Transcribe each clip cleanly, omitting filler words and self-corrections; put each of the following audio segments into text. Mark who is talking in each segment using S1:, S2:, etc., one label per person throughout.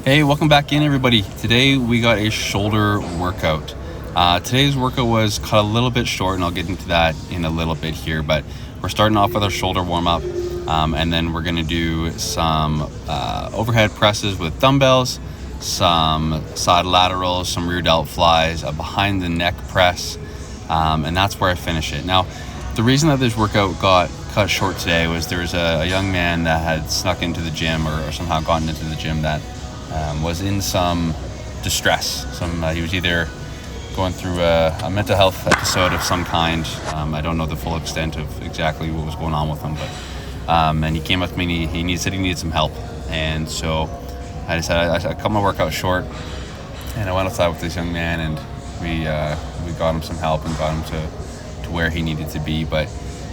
S1: Hey, welcome back in, everybody. Today we got a shoulder workout. Today's workout was cut a little bit short, and I'll get into that in a little bit here, but we're starting off with our shoulder warm-up, and then we're going to do some overhead presses with dumbbells, some side laterals, some rear delt flies, a behind the neck press, and that's where I finish it. Now, the reason that this workout got cut short today was there was a young man that had snuck into the gym or somehow gotten into the gym that was in some distress. He was either going through a mental health episode of some kind. I don't know the full extent of exactly what was going on with him, but and he came up to me and he said he needed some help. And so I decided I cut my workout short, and I went outside with this young man, and we got him some help and got him to where he needed to be. But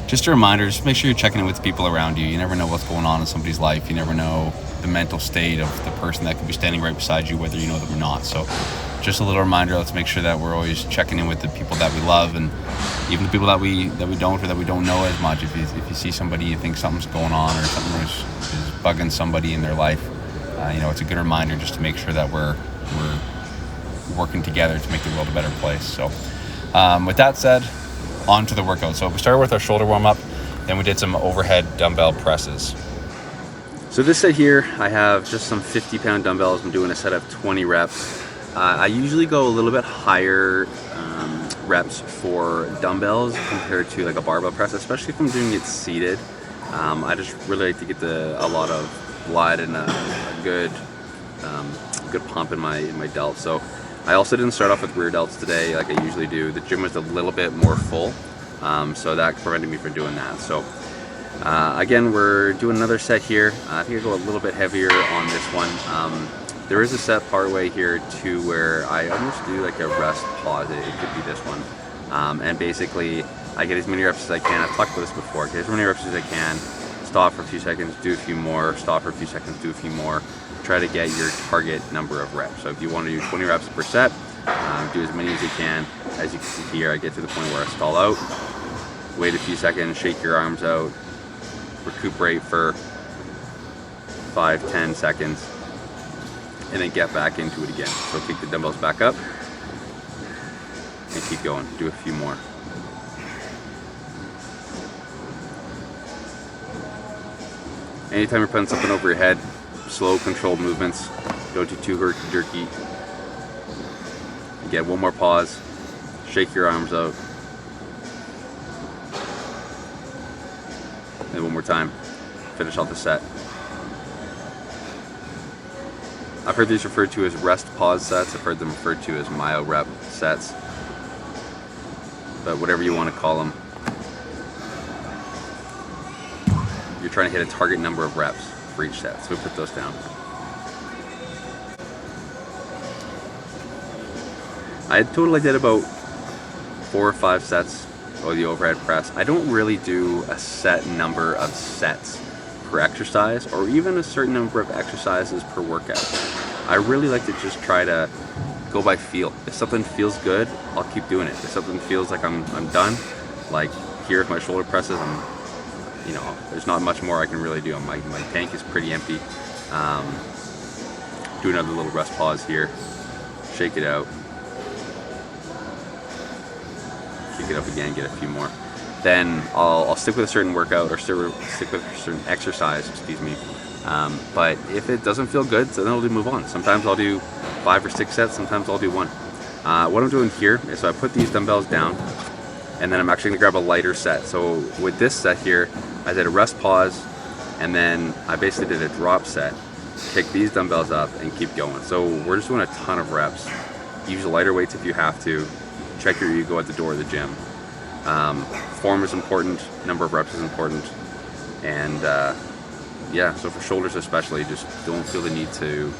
S1: just a reminder, just make sure you're checking in with the people around you. You never know what's going on in somebody's life. You never know the mental state of the person that could be standing right beside you, whether you know them or not. So just a little reminder, let's make sure that we're always checking in with the people that we love, and even the people that we don't, or that we don't know as much. If you see somebody you think something's going on or something is bugging somebody in their life, it's a good reminder just to make sure that we're working together to make the world a better place. So with that said, on to the workout. So we started with our shoulder warm-up, then we did some overhead dumbbell presses. So this set here, I have just some 50-pound dumbbells. I'm doing a set of 20 reps. I usually go a little bit higher reps for dumbbells compared to like a barbell press, especially if I'm doing it seated. I just really like to get a lot of blood and a good pump in my delts. So I also didn't start off with rear delts today like I usually do. The gym was a little bit more full, so that prevented me from doing that. So again, we're doing another set here. I think I go a little bit heavier on this one. There is a set partway here too where I almost do like a rest pause. It could be this one. And basically I get as many reps as I can. I've talked about this before. Get as many reps as I can, stop for a few seconds, do a few more, stop for a few seconds, do a few more. Try to get your target number of reps. So if you want to do 20 reps per set, do as many as you can. As you can see here, I get to the point where I stall out, wait a few seconds, shake your arms out, recuperate for 5-10 seconds, and then get back into it again. So pick the dumbbells back up and keep going. Do a few more. Anytime you're putting something over your head, slow, controlled movements. Don't do too herky-jerky. Again, one more pause. Shake your arms out. And one more time. Finish off the set. I've heard these referred to as rest pause sets. I've heard them referred to as myo rep sets. But whatever you want to call them, you're trying to hit a target number of reps for each set. So we put those down. I did about 4 or 5 sets of the overhead press. I don't really do a set number of sets per exercise, or even a certain number of exercises per workout. I really like to just try to go by feel. If something feels good, I'll keep doing it. If something feels like I'm done, like here with my shoulder presses, there's not much more I can really do. My tank is pretty empty. Do another little rest pause here. Shake it out. Shake it up again, get a few more. Then I'll stick with a certain workout or stick with a certain exercise, but if it doesn't feel good, so then I'll move on. Sometimes I'll do 5 or 6 sets, sometimes I'll do 1. What I'm doing here is I put these dumbbells down, and then I'm actually gonna grab a lighter set. So with this set here, I did a rest pause, and then I basically did a drop set. Pick these dumbbells up and keep going. So we're just doing a ton of reps. Use lighter weights if you have to. Check your ego at the door of the gym. Form is important, number of reps is important, and so for shoulders especially, just don't feel the need to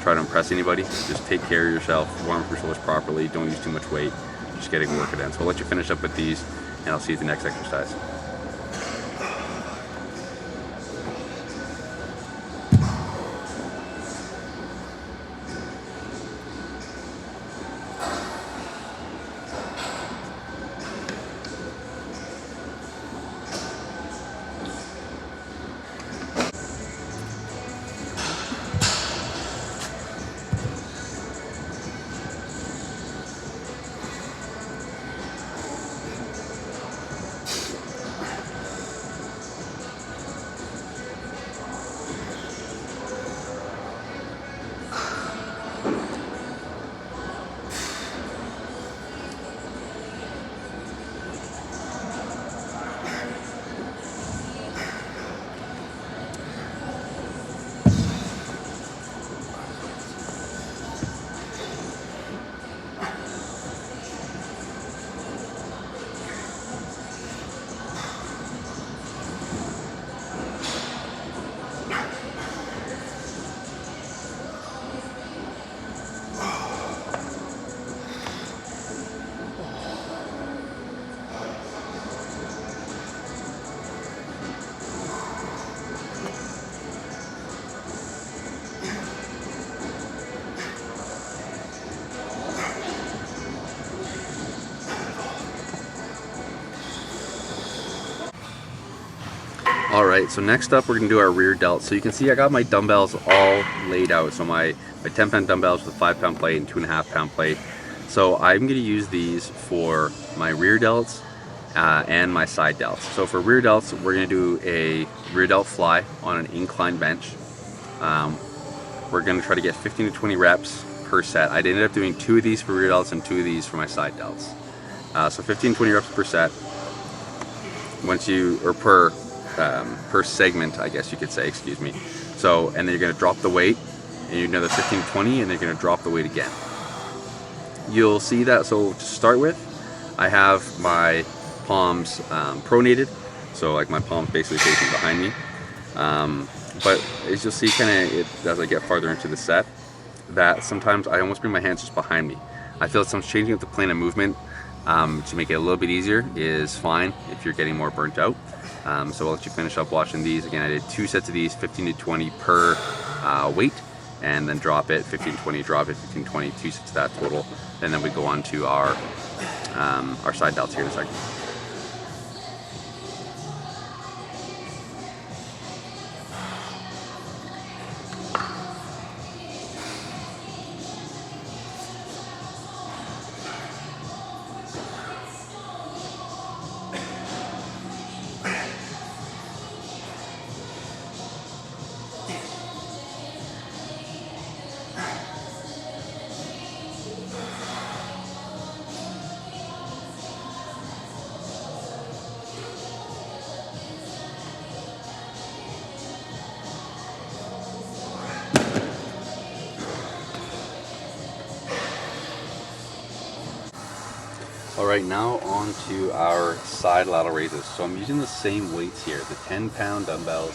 S1: try to impress anybody. Just take care of yourself, warm up your shoulders properly, don't use too much weight, just getting work it in. So I'll let you finish up with these, and I'll see you at the next exercise. Alright, so next up we're going to do our rear delts. So you can see I got my dumbbells all laid out. So my 10-pound dumbbells with a 5-pound plate and 2.5-pound plate. So I'm going to use these for my rear delts and my side delts. So for rear delts, we're going to do a rear delt fly on an incline bench. We're going to try to get 15 to 20 reps per set. I ended up doing 2 of these for rear delts and 2 of these for my side delts. So 15 to 20 reps per set. Per segment, I guess you could say, excuse me. So, and then you're going to drop the weight, and you're another 15 to 20, and then you're going to drop the weight again. You'll see that, so to start with, I have my palms pronated, so like my palms basically facing behind me. But as you'll see, as I get farther into the set, that sometimes I almost bring my hands just behind me. I feel some changing up the plane of movement to make it a little bit easier is fine if you're getting more burnt out. So I'll let you finish up watching these. Again, I did 2 sets of these, 15 to 20 per weight, and then drop it, 15 to 20, drop it, 15 to 20, 2 sets of that total. And then we go on to our side delts here in a second. Alright, now on to our side lateral raises. So I'm using the same weights here, the 10-pound dumbbells,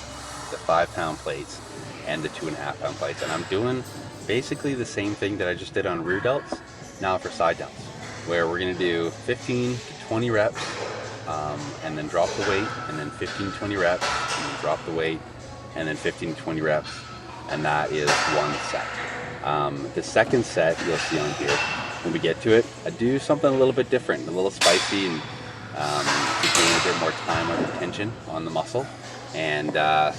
S1: the 5-pound plates, and the 2.5-pound plates. And I'm doing basically the same thing that I just did on rear delts, now for side delts, where we're going to do 15 to 20 reps, and then drop the weight, and then 15 to 20 reps, and then drop the weight, and then 15 to 20 reps, and that is one set. The second set you'll see on here, when we get to it, I do something a little bit different, a little spicy, and to gain a bit more time under tension on the muscle, and I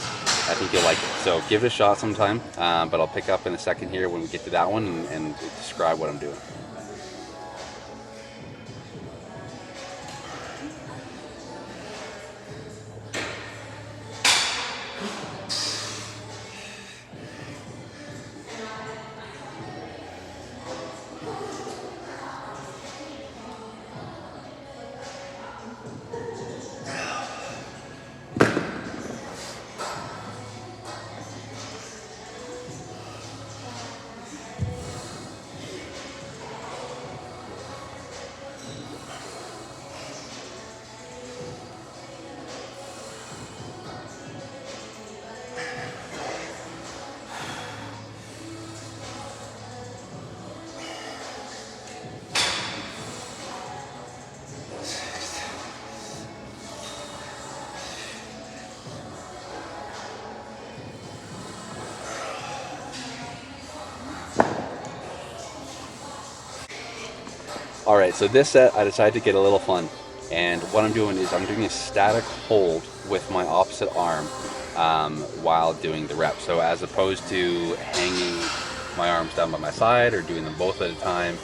S1: think you'll like it. So give it a shot sometime, but I'll pick up in a second here when we get to that one and describe what I'm doing. Alright, so this set I decided to get a little fun, and what I'm doing is I'm doing a static hold with my opposite arm while doing the rep. So as opposed to hanging my arms down by my side or doing them both at a time,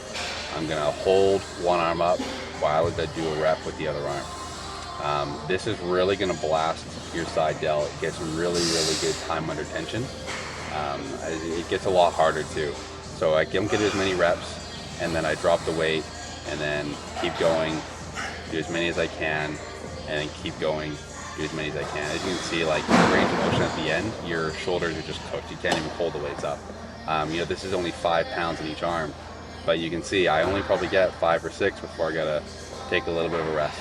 S1: I'm going to hold one arm up while I do a rep with the other arm. This is really going to blast your side delt. It gets really, really good time under tension. It gets a lot harder too. So I don't get as many reps, and then I drop the weight, and then keep going, do as many as I can, and then keep going, do as many as I can. As you can see, like range of motion at the end, your shoulders are just cooked. You can't even hold the weights up. This is only 5 pounds in each arm, but you can see I only probably get 5 or 6 before I gotta take a little bit of a rest.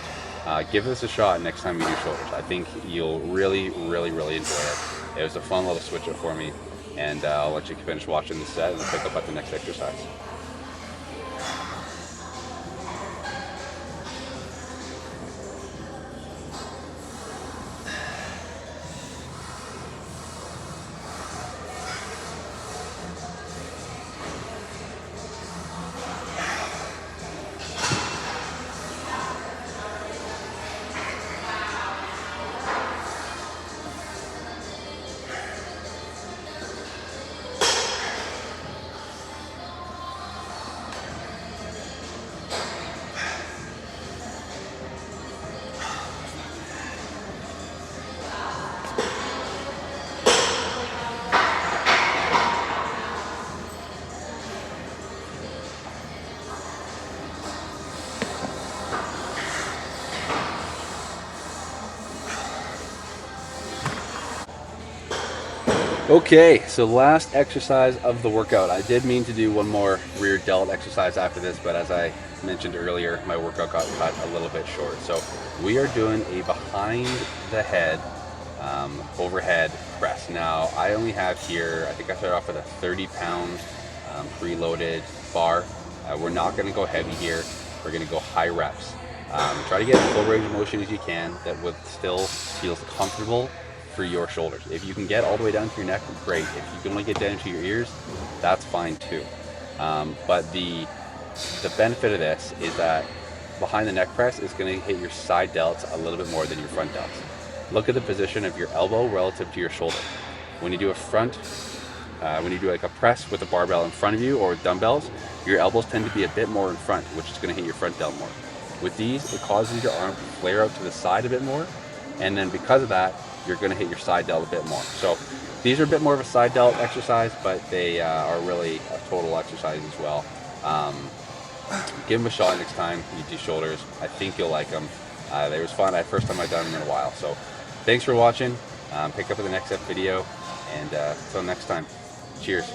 S1: Give this a shot next time you do shoulders. I think you'll really, really, really enjoy it. It was a fun little switch up for me, and I'll let you finish watching the set and pick up at the next exercise. Okay, so last exercise of the workout. I did mean to do one more rear delt exercise after this, but as I mentioned earlier, my workout got cut a little bit short. So we are doing a behind the head overhead press. Now I only have here, I think I started off with a 30-pound preloaded bar. We're not going to go heavy here. We're going to go high reps. Try to get full range of motion as you can that would still feels comfortable for your shoulders. If you can get all the way down to your neck, great. If you can only get down to your ears, that's fine too. But the benefit of this is that behind the neck press is going to hit your side delts a little bit more than your front delts. Look at the position of your elbow relative to your shoulder. When you do a when you do like a press with a barbell in front of you or dumbbells, your elbows tend to be a bit more in front, which is going to hit your front delt more. With these, it causes your arm to flare out to the side a bit more, and then because of that, you're going to hit your side delt a bit more. So these are a bit more of a side delt exercise, but they are really a total exercise as well. Give them a shot next time you do shoulders. I think you'll like them. They was fun. First time I've done them in a while. So thanks for watching. Pick up in the next video, and until next time, cheers.